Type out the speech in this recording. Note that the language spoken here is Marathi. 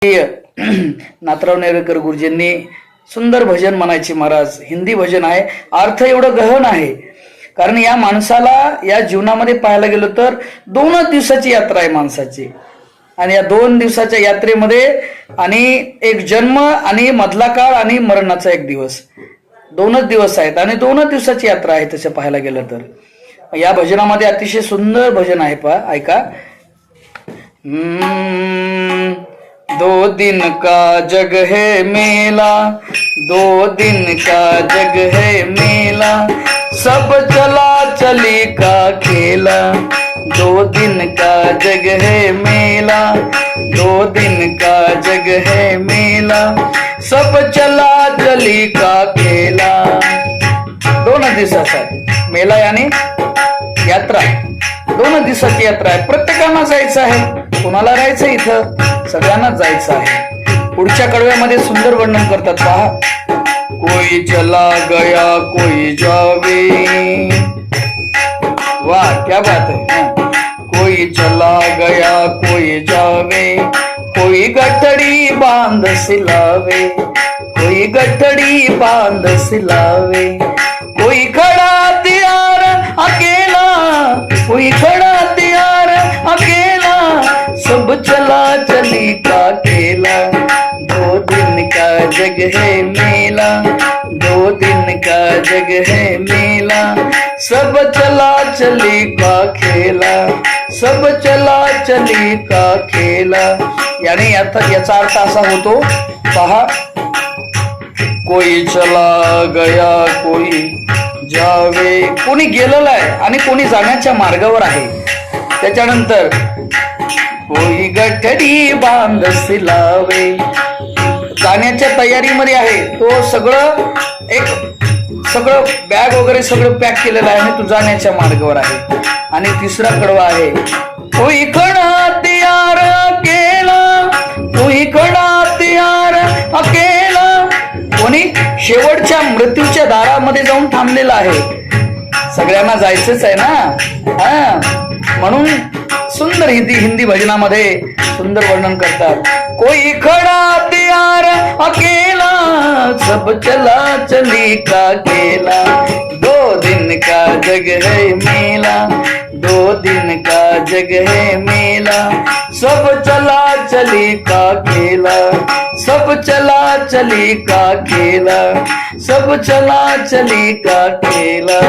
नाथराव नेरळकर गुरुजींनी सुंदर भजन म्हणायचे महाराज. हिंदी भजन आहे, अर्थ एवढं गहन आहे. कारण या माणसाला या जीवनामध्ये पाहायला गेलो तर 2 दिवसाची यात्रा आहे माणसाची. आणि या 2 दिवसाच्या यात्रेमध्ये आणि एक जन्म आणि मधला काळ आणि मरणाचा एक दिवस, 2च दिवस आहेत आणि 2च दिवसाची यात्रा आहे तसं पाहायला गेलं तर. या भजनामध्ये अतिशय सुंदर भजन आहे, पहा ऐका. 2 दिन का जग है मेला, 2 दिन का जग है मेला, सब चला चली का खेला. 2 दिन का जग है मेला, 2 दिन का जग है मेला, सब चला चली का खेला. 2 दिवसाचा मेला यानी यात्रा, 2 दिवसाची यात्रा आहे. प्रत्येकांना जायचं आहे. कोणाला राहायचं इथं? सगळ्यांनाच जायचं आहे. पुढच्या कडव्यामध्ये सुंदर वर्णन करतात, पहा. कोई चला गया कोई जावे, वाह क्या बात है. कोई चला गया कोई जावे, कोई गठड़ी बांध सिलावे, कोई गठड़ी बांध सिलावे. कोई खड़ा तैयार अकेला, कोई खड़ा तैयार अकेला, सब चला चली का खेला. 2 दिन का जग है मेला, 2 दिन का जग है मेला, सब चला चली का खेला, सब चला चली का खेला. याने याचा अर्थ असा होतो, पहा. कोई चला गया कोई जावे, कोणी गेलेला आहे आणि कोणी जाण्याच्या मार्गावर आहे. त्याच्यानंतर कोई गठडी बांध सिलावे, जाण्याच्या तयारीमध्ये आहे तो. सगळं बॅग वगैरे सगळं पॅक केलेलं आहे आणि तू जाण्याच्या मार्गावर आहे. आणि तिसरा कडवा आहे, कोई खडा तयार अकेला, कोई खडा तयार अकेला. कोणी शेवटच्या मृत्यूच्या दारामध्ये जाऊन थांबलेला आहे. सगळ्यांना जायचंच आहे ना. म्हणून सुंदर हिंदी भजनामध्ये सुंदर वर्णन करतात. कोई खड़ा तैयार अकेला, सब चला चली का खेला. 2 दिन का जग है मेला, 2 दिन का जग है मेला, सब चला चली का खेला, सब चला चली का खेला, सब चला चली का खेला.